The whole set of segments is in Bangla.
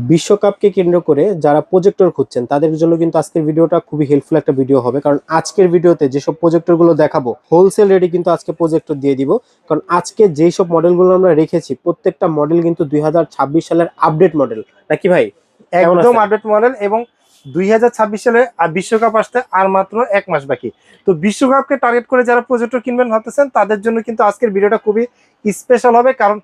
বিশ্বকাপকে কেন্দ্র করে যারা প্রজেক্টর খুঁজছেন তাদের জন্য কিন্তু আজকের ভিডিওটা খুবই হেল্পফুল একটা ভিডিও হবে, কারণ আজকের ভিডিওতে যেসব প্রজেক্টর গুলো দেখাবো হোলসেল রেটে কিন্তু আজকে প্রজেক্টর দিয়ে দিব। কারণ আজকে যেই সব মডেলগুলো আমরা রেখেছি প্রত্যেকটা মডেল কিন্তু 2026 সালের আপডেট মডেল, নাকি ভাই? কেমন একদম আছেন? আপডেট মডেল এবং 2026 সালে বিশ্বকাপ আসতে আর মাত্র 1 মাস বাকি। তো বিশ্বকাপকে টার্গেট করে যারা প্রজেক্টর কিনবেন ভাবতেছেন তাদের জন্য কিন্তু আজকের ভিডিওটা খুবই স্পেশাল হবে, কারণ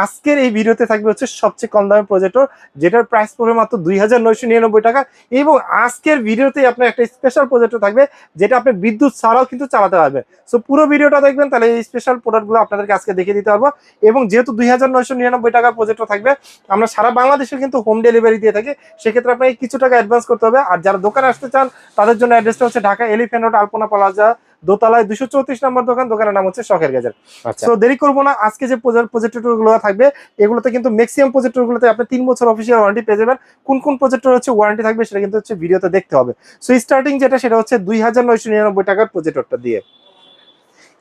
আজকের এই ভিডিওতে থাকবে হচ্ছে সবচেয়ে কম দামের প্রজেক্টর, যেটার প্রাইস পড়বে মাত্র 2999 টাকা। এবং আজকের ভিডিওতে আপনার একটা স্পেশাল প্রজেক্টর থাকবে যেটা আপনি বিদ্যুৎ ছাড়াও কিন্তু চালাতে পারবেন। সো পুরো ভিডিওটা দেখবেন, তাহলে এই স্পেশাল প্রোডাক্টগুলো আপনাদেরকে আজকে দেখিয়ে দিতে পারবো। এবং যেহেতু 2999 টাকা প্রজেক্টর থাকবে, আমরা সারা বাংলাদেশে কিন্তু হোম ডেলিভারি দিয়ে থাকি। সেক্ষেত্রে আপনাকে কিছু টাকা অ্যাডভান্স করতে হবে। আর যারা দোকানে আসতে চান তাদের জন্য অ্যাড্রেসটা হচ্ছে ঢাকা এলিফ্যান্ট রোড আলপনা প্লাজা দোতলায় 234 নম্বর দোকান। দোকানের নাম হচ্ছে শখের গেজেট। আচ্ছা, তো দেরি করবো না, আজকে যে প্রজেক্টর গুলো থাকবে এগুলোতে কিন্তু ম্যাক্সিমাম প্রজেক্টর গুলোতে আপনি 3 বছর অফিসিয়াল ওয়ারেন্টি পেয়ে যাবেন। কোন কোন প্রজেক্টর হচ্ছে ওয়ারেন্টি থাকবে সেটা কিন্তু হচ্ছে ভিডিওতে দেখতে হবে। সো স্টার্টিং যেটা সেটা হচ্ছে 2999 টাকার প্রজেক্টরটা দিয়ে।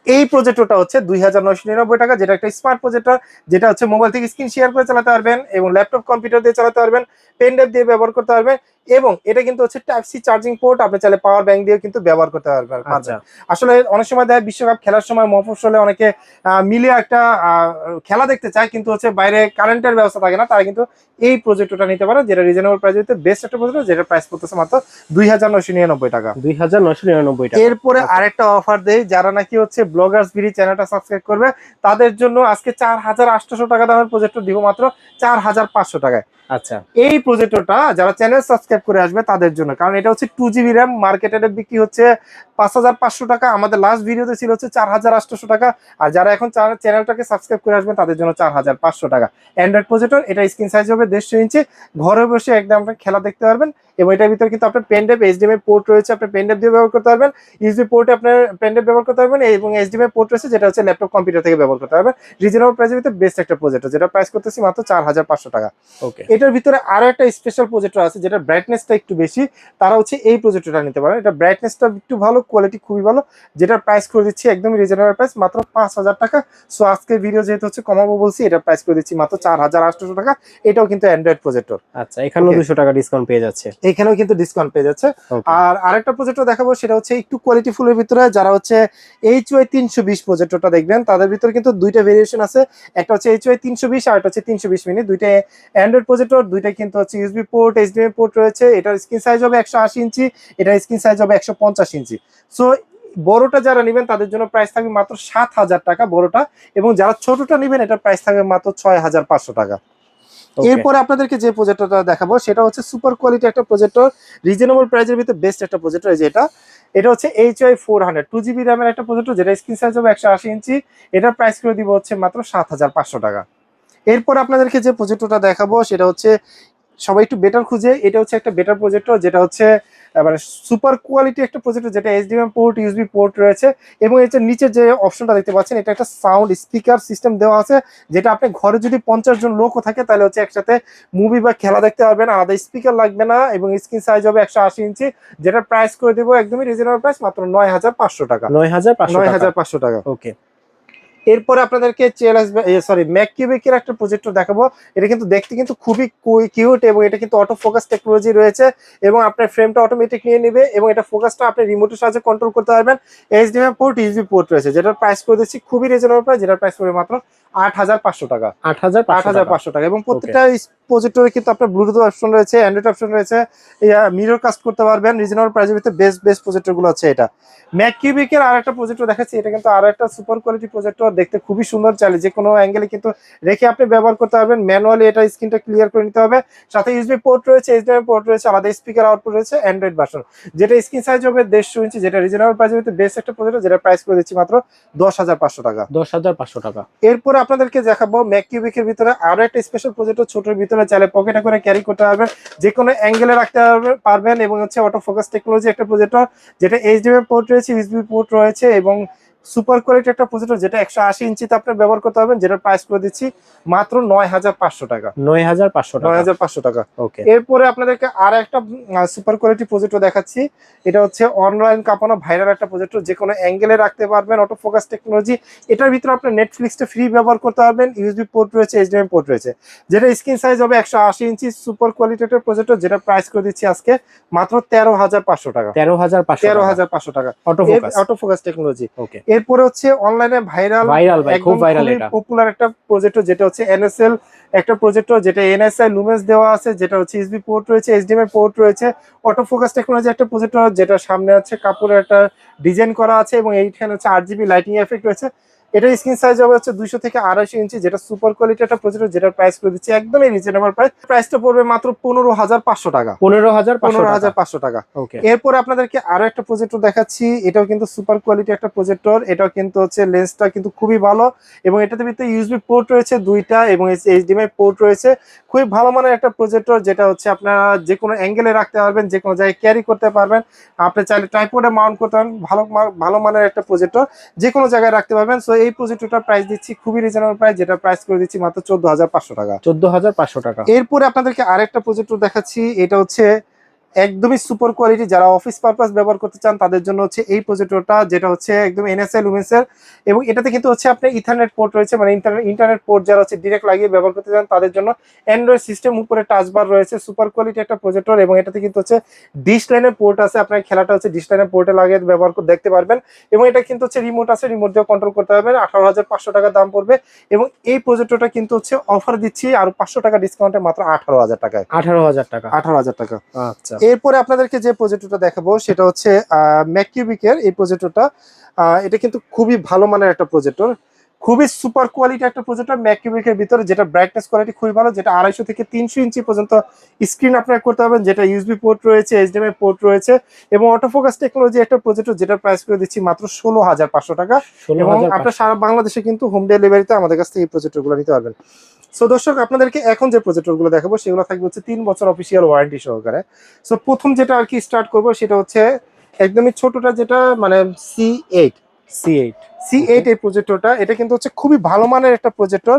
এই প্রজেক্টরটা হচ্ছে 2999 টাকা, যেটা একটা স্মার্ট প্রজেক্টর, যেটা হচ্ছে মোবাইল থেকে স্ক্রিন শেয়ার করে চালাতে পারবেন এবং ল্যাপটপ কম্পিউটার দিয়ে চালাতে পারবেন, পেন ড্রাইভ দিয়ে ব্যবহার করতে পারবেন। এবং এটা কিন্তু হচ্ছে টাইপ সি চার্জিং পোর্ট, আপনি চাইলে পাওয়ার ব্যাংক দিয়ে কিন্তু ব্যবহার করতে পারবেন। আচ্ছা, আসলে অনেক সময় দেখা বিশ্বকাপ খেলার সময় মফস্বলে অনেকে মিলে একটা খেলা দেখতে চায়, কিন্তু হচ্ছে বাইরে কারেন্টের ব্যবস্থা থাকে না, তারা কিন্তু এই প্রজেক্টরটা নিতে পারে, যেটা রিজনেবল প্রাইসে বেস্ট একটা প্রজেক্টর, যেটা প্রাইস পড়তেছে মাত্র 2999 টাকা। 2999 টাকা। এরপরে আচ্ছা, আরেকটা অফার দেই, যারা নাকি হচ্ছে ব্লগার্স বিডি চ্যানেলটা সাবস্ক্রাইব করবে তাদের জন্য আজকে 4800 টাকা দামের প্রজেক্টর দিব মাত্র 4500 টাকায়। আচ্ছা, এই প্রজেক্টরটা যারা চ্যানেল সাবস্ক্রাইব করে আসবে তাদের জন্য, কারণ এটা হচ্ছে 2GB র্যাম, মার্কেটে বিক্রি হচ্ছে 5500 টাকা, আমাদের লাস্ট ভিডিওতে ছিল হচ্ছে 4800 টাকা। আর যারা এখন চ্যানেলটাকে সাবস্ক্রাইব করে আসবেন তাদের জন্য 4500 টাকা। অ্যান্ড্রয়েড প্রজেক্টর, এটা স্ক্রিন সাইজ হবে 150 ইঞ্চি, ঘরে বসে একদম আপনার খেলা দেখতে পারবেন। এবং এটার ভিতরে কিন্তু আপনার পেন ড্রাইভ এইচডিএমআই পোর্ট রয়েছে, আপনি পেন ড্রাইভ দিয়ে ব্যবহার করতে পারবেন, ইউএসবি পোর্টে আপনার পেন ড্রাইভ ব্যবহার করতে পারবেন, এবং এইচডিএমআই পোর্ট রয়েছে যেটা হচ্ছে ল্যাপটপ কম্পিউটার থেকে ব্যবহার করতে পারবেন। রিজনেবল প্রাইসের ভিতরে বেস্ট একটা প্রজেক্টর, যেটা প্রাইস করতেছি মাত্র 4500 টাকা। ওকে, এটার ভিতরে আরো একটা স্পেশাল প্রজেক্টর আছে যেটা ব্রাইটনেসটা একটু বেশি, তারা হচ্ছে এই প্রজেক্টরটা নিতে পারেন। এটা ব্রাইটনেসটা একটু ভালো, কোয়ালিটি খুবই ভালো, যেটার প্রাইস করে দিচ্ছি একদম রিজনেবল প্রাইস মাত্র 5000 টাকা। সো আজকের ভিডিও যেহেতু হচ্ছে কমাবো বলছি, এটা প্রাইস করে দিচ্ছি মাত্র 4800 টাকা। এটাও কিন্তু অ্যান্ড্রয়েড প্রজেক্টর। আচ্ছা, এখানেও 200 টাকা ডিসকাউন্ট পেয়ে যাচ্ছে। এখানেও কিন্তু ডিসকাউন্ট পেয়ে যাচ্ছে। ওকে, আর আরেকটা প্রজেক্টর দেখাবো, সেটা হচ্ছে একটু কোয়ালিটি ফুলের ভিতরে, যারা হচ্ছে HY 320 প্রজেক্টরটা দেখবেন তাদের ভিতরে কিন্তু দুইটা ভেরিয়েশন আছে। একটা হচ্ছে HY 320 আর একটা হচ্ছে 320 মিনি। দুইটা অ্যান্ড্রয়েড প্রজেক্টর, দুইটা কিন্তু হচ্ছে ইউএসবি পোর্ট এইচডিএমআই পোর্ট রয়েছে। এটার স্ক্রিন সাইজ হবে 180 ইঞ্চি, এটার স্ক্রিন সাইজ হবে 150 ইঞ্চি। সো বড়টা যারা নেবেন তাদের জন্য প্রাইস থাকবে মাত্র 7000 টাকা বড়টা, এবং যারা ছোটটা নেবেন এটার প্রাইস থাকবে মাত্র 6500 টাকা। ওকে, এরপরে আপনাদেরকে যে প্রজেক্টরটা দেখাবো সেটা হচ্ছে সুপার কোয়ালিটি একটা প্রজেক্টর, রিজনেবল প্রাইসের ভিতরে বেস্ট একটা প্রজেক্টর। এই যে এটা হচ্ছে HY 400 2GB র্যামের একটা প্রজেক্টর, যেটা স্ক্রিন সাইজ হবে 180 ইঞ্চি। এটার প্রাইস করে দিব হচ্ছে মাত্র 7500 টাকা। এরপর আপনাদেরকে যে প্রজেক্টরটা দেখাবো সেটা হচ্ছে সবাই একটু বেটার খুঁজে, এটা হচ্ছে একটা বেটার প্রজেক্টর, যেটা হচ্ছে মানে সুপার কোয়ালিটি একটা প্রজেক্টর, যেটা এইচডিএমআই পোর্ট ইউএসবি পোর্ট রয়েছে। এবং এর নিচে যে অপশনটা দেখতে পাচ্ছেন, এটা একটা সাউন্ড স্পিকার সিস্টেম দেওয়া আছে, যেটা আপনি ঘরে যদি 50 জন লোকও থাকে তাহলে হচ্ছে একসাথে মুভি বা খেলা দেখতে পারবেন, আলাদা স্পিকার লাগবে না। এবং স্ক্রিন সাইজ হবে 180 ইঞ্চি, যেটা প্রাইস করে দেবো একদমই রিজনেবল প্রাইস মাত্র 9500 টাকা। 9500 টাকা। 9500 টাকা। ওকে, এরপরে আপনাদেরকে ম্যাককিউবিকের একটা প্রজেক্টর দেখাবো। এটা কিন্তু দেখতে কিন্তু খুবই কিউট, এবং এটা কিন্তু অটো ফোকাস টেকনোলজি রয়েছে, এবং আপনার ফ্রেমটা অটোমেটিক নিয়ে নেবে, এবং এটা ফোকাসটা আপনি রিমোটের সাহায্যে কন্ট্রোল করতে পারবেন। এইচডিএমআই পোর্ট ইউএসবি পোর্ট রয়েছে, যেটার প্রাইস করে দিচ্ছি খুবই রিজনেবল প্রাইস, যেটার প্রাইস পড়বে মাত্র 8500 টাকা। 8500 টাকা। 8500 টাকা। এবং ওকে, প্রত্যেকটা প্রজেক্টরে কিন্তু আপনার ব্লুটুথ অপশন রয়েছে, অ্যান্ড্রয়েড অপশন রয়েছে, মিরর কাস্ট করতে পারবেন। রিজনেবল প্রাইসের ভিতরে বেস্ট প্রজেক্টর গুলো হচ্ছে এটা। ম্যাককিউবিকের আর একটা প্রজেক্টর দেখাচ্ছি, এটা কিন্তু আরো একটা সুপার কোয়ালিটি প্রজেক্টর, দেখতে খুবই সুন্দর, চাইলে যে কোনো অ্যাঙ্গেলে কিন্তু রেখে আপনি ব্যবহার করতে পারবেন। ম্যানুয়ালি এটা স্ক্রিনটা ক্লিয়ার করে নিতে হবে। সাথে ইউএসবি পোর্ট রয়েছে, এইচডিএমআই পোর্ট রয়েছে, আলাদা স্পিকার আউটপুট রয়েছে, অ্যান্ড্রয়েড ভার্সন, যেটা স্ক্রিন সাইজ হবে 150 ইঞ্চি, যেটা রিজনেবল প্রাইসের ভিতরে বেস্ট একটা প্রজেক্টর, যেটা প্রাইস করে দিচ্ছি মাত্র 10500 টাকা। 10500 টাকা। এরপর আপনাদেরকে দেখাবো ম্যাককিউবিকের ভিতরে আরো একটা স্পেশাল প্রজেক্টর, ছোটর ভিতরে চাইলে পকেটে করে ক্যারি করতে পারবেন, যে কোনো অ্যাঙ্গেলে রাখতে পারবেন। এবং হচ্ছে অটো ফোকাস টেকনোলজি একটা প্রজেক্টর, যেটা এইচডিএমআই পোর্ট রয়েছে, ইউএসবি পোর্ট রয়েছে, এবং সুপার কোয়ালিটি একটা প্রজেক্টর, যেটা 180 ইঞ্চিতে আপনি ব্যবহার করতে পারবেন, যেটার প্রাইস করে দিচ্ছি মাত্র 9500 টাকা। 9500 টাকা। 9500 টাকা। ওকে। এরপরে আপনাদেরকে আর একটা সুপার কোয়ালিটি প্রজেক্টর দেখাচ্ছি। এটা হচ্ছে অনলাইন কাঁপানো ভাইরাল একটা প্রজেক্টর, যে কোনো অ্যাঙ্গেলে রাখতে পারবেন, অটো ফোকাস টেকনোলজি। এটার ভিতরে আপনি নেটফ্লিক্সটা ফ্রি ব্যবহার করতে পারবেন, ইউএসবি পোর্ট রয়েছে, এইচডিএমআই পোর্ট রয়েছে, যেটা স্ক্রিন সাইজ হবে 180 ইঞ্চি, সুপার কোয়ালিটি একটা প্রজেক্টর, যেটা প্রাইস করে দিচ্ছি আজকে মাত্র 13500 টাকা। 13500 টাকা auto focus. Auto focus technology. Okay. এরপরে হচ্ছে অনলাইনে ভাইরাল ভাই, খুব ভাইরাল এটা। পপুলার একটা প্রজেক্টর, যেটা হচ্ছে এনএসএল একটা প্রজেক্টর, যেটা এনএসআই লুমেন্স দেওয়া আছে, যেটা হচ্ছে ইউএসবি পোর্ট রয়েছে, এইচডিএমআই পোর্ট রয়েছে, অটো ফোকাস টেকনোলজি একটা প্রজেক্টর, যেটা সামনে আছে কাপড়ের একটা ডিজাইন করা আছে, এবং এইখানে হচ্ছে 8GB লাইটিং এফেক্ট রয়েছে। এটা স্ক্রিন সাইজ হবে হচ্ছে 200 থেকে 250 ইঞ্চি, যেটা সুপার কোয়ালিটি একটা প্রজেক্টর, যেটার প্রাইস করে দিচ্ছি একদমই রিজনেবল প্রাইস। প্রাইসটা পড়বে মাত্র 15500 টাকা। 15500 টাকা। ওকে। এরপরে আপনাদেরকে আরো একটা প্রজেক্টর দেখাচ্ছি। এটাও কিন্তু সুপার কোয়ালিটি একটা প্রজেক্টর। এটাও কিন্তু হচ্ছে লেন্সটা কিন্তু খুবই ভালো, এবং এটাতে ভিতরে ইউএসবি পোর্ট রয়েছে দুইটা, এবং এইচডিএমআই পোর্ট রয়েছে। খুবই ভালো মানের একটা প্রজেক্টর, যেটা হচ্ছে আপনারা যে কোনো অ্যাঙ্গেলে রাখতে পারবেন, যে কোনো জায়গায় ক্যারি করতে পারবেন। আপনি চাইলে ট্রাইপডে মাউন্ট করতে পারেন। ভালো মানের একটা প্রজেক্টর, যে কোনো জায়গায় রাখতে পারবেন। সো এই প্রজেক্টরটার প্রাইস দিচ্ছি খুবই রিজনেবল প্রাইস, যেটা প্রাইস করে দিচ্ছি মাত্র 14500 টাকা। 14500 টাকা। এরপরে আপনাদেরকে আরেকটা প্রজেক্টর দেখাচ্ছি। এটা হচ্ছে একদমই সুপার কোয়ালিটি, যারা অফিস পারপাস ব্যবহার করতে চান তাদের জন্য হচ্ছে এই প্রজেক্টরটা, যেটা হচ্ছে একদম এনএসআই লুমেন্সের, এবং এটাতে কিন্তু হচ্ছে আপনার ইথারনেট পোর্ট রয়েছে, মানে ইন্টারনেট পোর্ট যারা হচ্ছে ডিরেক্ট লাগিয়ে ব্যবহার করতে চান তাদের জন্য। অ্যান্ড্রয়েড সিস্টেম, উপরে টাচবার রয়েছে, সুপার কোয়ালিটি একটা প্রজেক্টর, এবং এটাতে কিন্তু হচ্ছে ডিশ লাইনের পোর্ট আছে। আপনার খেলাটা হচ্ছে ডিশ লাইনের পোর্টে লাগিয়ে ব্যবহার করে দেখতে পারবেন, এবং এটা কিন্তু হচ্ছে রিমোট আছে, রিমোট দিয়ে কন্ট্রোল করতে পারবেন। 18500 টাকা দাম পড়বে, এবং এই প্রজেক্টরটা কিন্তু হচ্ছে অফার দিচ্ছি আর 500 টাকা ডিসকাউন্টে মাত্র 18000 টাকায়। 18000 টাকা। 18000 টাকা। আচ্ছা। এরপরে আপনাদেরকে যে প্রজেক্টরটা দেখাবো সেটা হচ্ছে ম্যাককিউবিকের এই প্রজেক্টরটা। এটা কিন্তু খুবই ভালো মানের একটা প্রজেক্টর, খুবই সুপার কোয়ালিটি একটা প্রজেক্টর ম্যাককিউবিকের ভিতরে, যেটা ব্রাইটনেস কোয়ালিটি খুবই ভালো, যেটা 250 থেকে 300 ইঞ্চি পর্যন্ত স্ক্রিন আপনারা করতে পারবেন, যেটা ইউএসবি পোর্ট রয়েছে, এইচডিএমআই পোর্ট রয়েছে, এবং অটোফোকাস টেকনোলজি একটা প্রজেক্টর, যেটা প্রাইস করে দিচ্ছি মাত্র 16500 টাকা। এবং আপনার সারা বাংলাদেশে কিন্তু হোম ডেলিভারিতে আমাদের কাছ থেকে এই প্রজেক্টরগুলো নিতে পারবেন। সো দর্শক, আপনাদেরকে এখন যে প্রজেক্টরগুলো দেখাবো সেগুলো থাকবে হচ্ছে 3 বছর অফিসিয়াল ওয়ারেন্টি সহকারে। সো প্রথম যেটা আর কি স্টার্ট করবো সেটা হচ্ছে একদমই ছোটটা, যেটা মানে C8 C8 C8 এই প্রজেক্টরটা। এটা কিন্তু হচ্ছে খুবই ভালো মানের একটা প্রজেক্টর,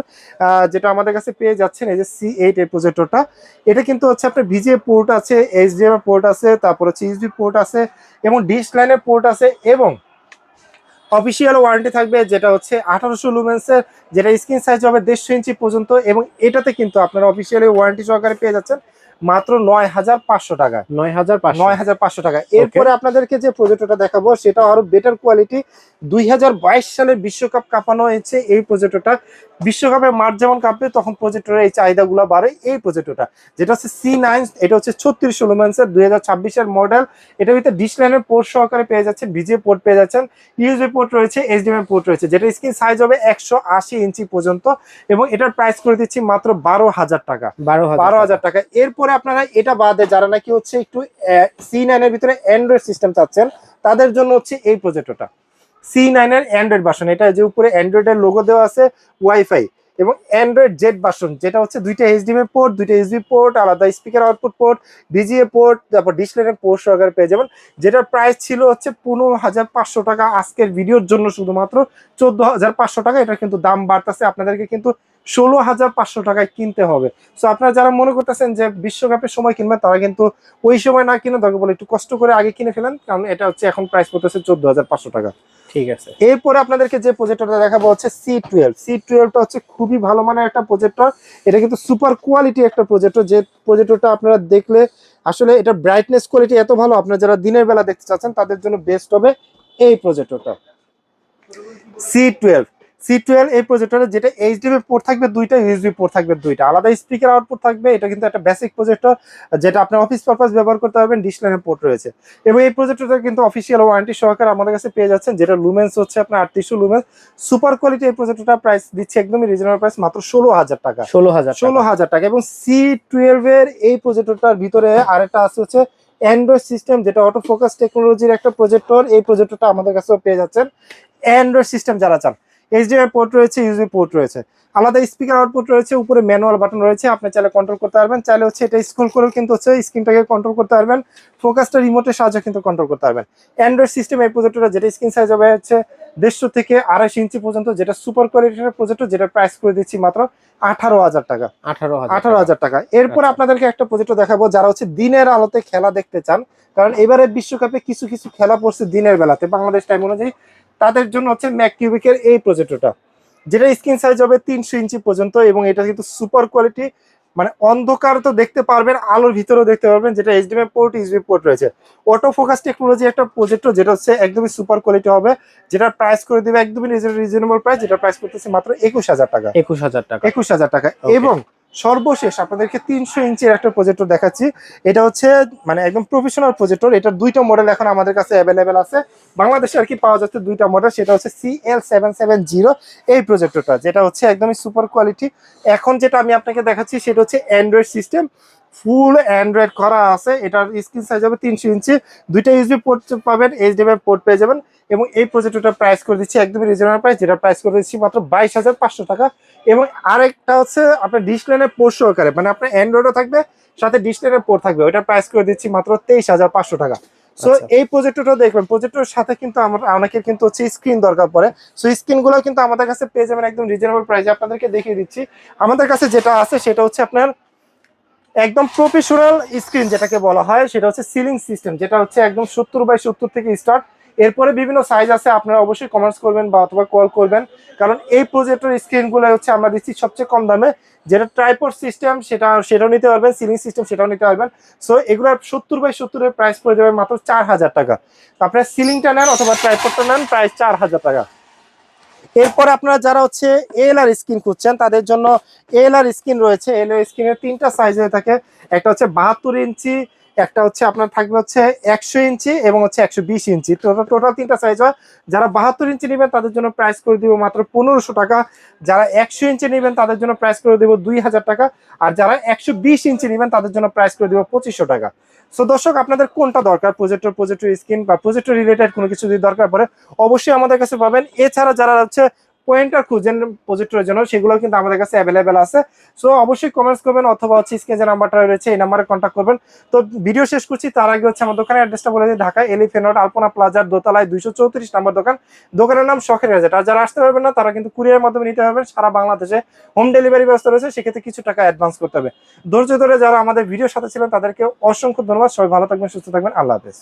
যেটা আমাদের কাছে পেয়ে যাচ্ছেন। এই যে C8 এই প্রজেক্টরটা, এটা কিন্তু হচ্ছে আপনার ভিজিএ পোর্ট আছে, এইচডিএমআই পোর্ট আছে, তারপর হচ্ছে ইউএসবি পোর্ট আছে, এবং ডিশ লাইনের পোর্ট আছে, এবং অফিসিয়াল ওয়ারেন্টি থাকবে, যেটা হচ্ছে 1800 লুমেন্সের, যেটা স্ক্রিন সাইজ হবে 150 ইঞ্চি পর্যন্ত, এবং এটাতে কিন্তু আপনারা অফিসিয়ালি ওয়ারেন্টি সহকারে পেয়ে যাচ্ছেন মাত্র 9500 টাকায়। 9500 টাকা। এরপরে আপনাদেরকে যে প্রজেক্টরটা দেখাবো সেটা আরো বেটার কোয়ালিটি। 2022 সালের বিশ্বকাপ কাঁপানো হয়েছে এই প্রজেক্টরটা। বিশ্বকাপে মাঠ যেমন কাঁপবে তখন প্রজেক্টরের এই চাহিদাগুলো বাড়ে। এই প্রজেক্টরটা যেটা হচ্ছে C9, এটা হচ্ছে 3600 লুমেন্সের, 2026 এর মডেল। এটার ভিতরে ডিশ লাইনের পোর্ট সহকারে পেয়ে যাচ্ছেন, ভিজিএ পোর্ট পেয়ে যাচ্ছেন, ইউএসবি পোর্ট রয়েছে, এইচডিএমআই পোর্ট রয়েছে, যেটা স্ক্রিন সাইজ হবে 180 ইঞ্চি পর্যন্ত, এবং এটার প্রাইস করে দিচ্ছি মাত্র 12000 টাকা। 12000 টাকা। এরপরে আপনারা এটা বাদে যারা নাকি হচ্ছে একটু C9 এর ভিতরে অ্যান্ড্রয়েড সিস্টেম চাচ্ছেন তাদের জন্য হচ্ছে এই প্রজেক্টরটা, C9 এর অ্যান্ড্রয়েড ভার্সন। এটা যে উপরে অ্যান্ড্রয়েডের লোগো দেওয়া আছে, ওয়াইফাই এবং অ্যান্ড্রয়েড জেড ভার্সন, যেটা হচ্ছে দুইটা এইচডিএমআই পোর্ট, দুইটা ইউএসবি পোর্ট, আলাদা speaker output port, VGA port, তারপর ডিশ লাইনের পোর্ট সহকারে পেয়ে যাবেন, যেটার প্রাইস ছিল হচ্ছে 15500 টাকা আজকের ভিডিওর জন্য শুধুমাত্র 14500 টাকা। এটা কিন্তু দাম বাড়তেছে, আপনাদেরকে কিন্তু 16500 টাকায় কিনতে হবে। সো আপনারা যারা মনে করতেছেন যে বিশ্বকাপের সময় কিনবেন, তারা কিন্তু ওই সময় না কিনে দরকার বলে একটু কষ্ট করে আগে কিনে ফেলেন, কারণ এটা হচ্ছে এখন প্রাইস পড়তেছে 14500 টাকা। ঠিক আছে। এরপরে আপনাদেরকে যে প্রজেক্টরটা দেখাবো হচ্ছে C12টা হচ্ছে খুবই ভালো মানের একটা প্রজেক্টর। এটা কিন্তু সুপার কোয়ালিটি একটা প্রজেক্টর, যে প্রজেক্টরটা আপনারা দেখলে আসলে এটা ব্রাইটনেস কোয়ালিটি এত ভালো, আপনারা যারা দিনের বেলা দেখতে চাচ্ছেন তাদের জন্য বেস্ট হবে এই প্রজেক্টরটা। C12 এই প্রজেক্টরে, যেটা এইচডিএমআই পোর্ট থাকবে দুইটা, ইউএসবি পোর্ট থাকবে দুইটা, আলাদা স্পিকার আউটপুট থাকবে। এটা কিন্তু একটা বেসিক প্রজেক্টর, যেটা আপনার অফিস পারপাস ব্যবহার করতে পারবেন, ডিশ লাইনের পোর্ট রয়েছে, এবং এই প্রজেক্টরটা কিন্তু অফিসিয়াল ওয়ারেন্টি সহকারে আমাদের কাছে পেয়ে যাচ্ছেন, যেটা লুমেন্স হচ্ছে আপনার 3800 লুমেন্স। সুপার কোয়ালিটি এই প্রজেক্টরটা প্রাইস দিচ্ছে একদমই রিজনেবল প্রাইস, মাত্র 16000 টাকা। 16000 টাকা। এবং C12 এর এই প্রজেক্টরটার ভিতরে আরেকটা আছে হচ্ছে অ্যান্ড্রয়েড সিস্টেম, যেটা অটো ফোকাস টেকনোলজির একটা প্রজেক্টর। এই প্রজেক্টরটা আমাদের কাছেও পেয়ে যাচ্ছেন। অ্যান্ড্রয়েড সিস্টেম যারা চান, এইচডিএমআই পোর্ট রয়েছে, ইউএসবি পোর্ট রয়েছে, আলাদা স্পিকার আউটপুট রয়েছে, উপরে ম্যানুয়াল বাটন রয়েছে, আপনি চাইলে কন্ট্রোল করতে পারবেন, চাইলে হচ্ছে এটা স্ক্রল করেও কিন্তু হচ্ছে স্ক্রিনটাকে কন্ট্রোল করতে পারবেন, ফোকাসটা রিমোটের সাহায্যে কিন্তু কন্ট্রোল করতে পারবেন। অ্যান্ড্রয়েড সিস্টেম এই প্রজেক্টরটা, যেটা স্ক্রিন সাইজ হবে হচ্ছে 150 থেকে 2.5 ইঞ্চি পর্যন্ত, যেটা সুপার কোয়ালিটির প্রজেক্টর, যেটা প্রাইস করে দিচ্ছি মাত্র 18,000 টাকা। 18,000 টাকা। এরপর আচ্ছা। আপনাদেরকে একটা প্রজেক্টর দেখাবো যারা হচ্ছে দিনের আলোতে খেলা দেখতে চান, কারণ এবারে বিশ্বকাপে কিছু কিছু খেলা পড়ছে দিনের বেলাতে বাংলাদেশ টাইম অনুযায়ী, তাদের জন্য হচ্ছে ম্যাককিউবিকের এই প্রজেক্টরটা, যেটা স্ক্রিন সাইজ হবে 300 ইঞ্চি পর্যন্ত, এবং এটা কিন্তু সুপার কোয়ালিটি, মানে অন্ধকার তো দেখতে পারবেন, আলোর ভিতরেও দেখতে পারবেন, যেটা এইচডিএমআই পোর্ট, ইউএসবি পোর্ট রয়েছে, অটো ফোকাস টেকনোলজি একটা প্রজেক্টর, যেটা হচ্ছে একদমই সুপার কোয়ালিটি হবে, যেটা প্রাইস করে দেবে একদমই রিজনেবল প্রাইস, যেটা প্রাইস করতেছে মাত্র 21,000 টাকা। 21,000 টাকা। 21,000 টাকা। Okay. এবং সর্বশেষ আপনাদেরকে 300 ইঞ্চির একটা প্রজেক্টর দেখাচ্ছি, এটা হচ্ছে মানে একদম প্রফেশনাল প্রজেক্টর, এটার দুইটা মডেল এখন আমাদের কাছে অ্যাভেলেবেল আছে, বাংলাদেশে আর কি পাওয়া যাচ্ছে দুইটা মডেল, সেটা হচ্ছে CL770 এই প্রজেক্টরটা, যেটা হচ্ছে একদমই সুপার কোয়ালিটি। এখন যেটা আমি আপনাকে দেখাচ্ছি সেটা হচ্ছে অ্যান্ড্রয়েড সিস্টেম, ফুল অ্যান্ড্রয়েড করা আছে, এটার স্ক্রিন সাইজ হবে 300 ইঞ্চি, দুইটা ইউএসবি পোর্ট পাবেন, এইচডিএমআই পোর্ট পেয়ে যাবেন, এবং এই প্রজেক্টরটা প্রাইস করে দিচ্ছি একদমই রিজনেবল প্রাইস, যেটা প্রাইস করে দিচ্ছি মাত্র 22,500 টাকা। এবং আরেকটা হচ্ছে আপনার ডিশ লাইনের পোর্ট সহকারে, মানে আপনার অ্যান্ড্রয়েডও থাকবে সাথে ডিশ লাইনের পোর্ট থাকবে, ওইটার প্রাইস করে দিচ্ছি মাত্র 23,500 টাকা। সো আচ্ছা। এই প্রজেক্টরটা দেখবেন, প্রজেক্টরের সাথে কিন্তু আমরা অনেকের কিন্তু হচ্ছে স্ক্রিন দরকার পড়ে, সো স্ক্রিনগুলো কিন্তু আমাদের কাছে পেয়ে যাবেন একদম রিজনেবল প্রাইসে। আপনাদেরকে দেখিয়ে দিচ্ছি আমাদের কাছে যেটা আছে, সেটা হচ্ছে আপনার একদম প্রফেশনাল স্ক্রিন যেটাকে বলা হয়, সেটা হচ্ছে সিলিং সিস্টেম, যেটা হচ্ছে একদম 70/70 থেকে স্টার্ট, এরপরে বিভিন্ন সাইজ আছে, আপনারা অবশ্যই কমেন্টস করবেন বা অথবা কল করবেন, কারণ এই প্রজেক্টর স্ক্রিনগুলো হচ্ছে আমরা দিচ্ছি সবচেয়ে কম দামে, যেটা ট্রাইপড সিস্টেম সেটাও নিতে পারবেন, সিলিং সিস্টেম সেটাও নিতে পারবেন। সো এগুলোর 70/70 এর প্রাইস পড়ে যাবে মাত্র 4,000 টাকা। আপনার সিলিংটা নেন অথবা ট্রাইপডটা নেন, প্রাইস 4,000 টাকা। এরপরে আপনারা যারা হচ্ছে এএলআর স্ক্রিন খুঁজছেন, তাদের জন্য এএলআর স্ক্রিন রয়েছে। এএলআর স্ক্রিনের তিনটা সাইজ হয়ে থাকে, একটা হচ্ছে 72 ইঞ্চি, একটা হচ্ছে আপনার থাকবে হচ্ছে 100 ইঞ্চি, এবং হচ্ছে 120 ইঞ্চি, টোটাল তিনটা সাইজ হয়। যারা 72 ইঞ্চি নেবেন তাদের জন্য প্রাইস করে দিব মাত্র 1500 টাকা, যারা 100 ইঞ্চি নেবেন তাদের জন্য প্রাইস করে দেবো 2,000 টাকা, আর যারা 120 ইঞ্চি নেবেন তাদের জন্য প্রাইস করে দিব 2500 টাকা। সো দর্শক, আপনাদের কোনটা দরকার, প্রজেক্টর স্ক্রিন বা প্রজেক্টর রিলেটেড কোনো কিছু যদি দরকার পড়ে, অবশ্যই আমাদের কাছে পাবেন। এছাড়া যারা হচ্ছে পয়েন্টার খুঁজেন প্রজেক্টরের জন্য, সেগুলো কিন্তু আমাদের কাছে অ্যাভেলেবেল আছে। সো অবশ্যই কমেন্টস করবেন, অথবা হচ্ছে স্ক্রিনে যে নাম্বারটা রয়েছে এই নাম্বারে কন্ট্যাক্ট করবেন। তো ভিডিও শেষ করছি তার আগে হচ্ছে আমার দোকানের অ্যাড্রেসটা বলে দিই, ঢাকা এলিফ্যান্ট রোড আলপনা প্লাজার দোতলায় 234 নম্বর দোকান। দোকানের নাম শখের গ্যাজেট। আর যারা আসতে পারবেন না তারা কিন্তু কুরিয়ারের মাধ্যমে নিতে পারবেন, সারা বাংলাদেশে হোম ডেলিভারি ব্যবস্থা রয়েছে, সেক্ষেত্রে কিছু টাকা অ্যাডভান্স করতে হবে। ধৈর্য ধরে যারা আমাদের ভিডিওর সাথে ছিলেন তাদেরকে অসংখ্য ধন্যবাদ। সবাই ভালো থাকবেন, সুস্থ থাকবেন, আল্লাহ হাফেজ।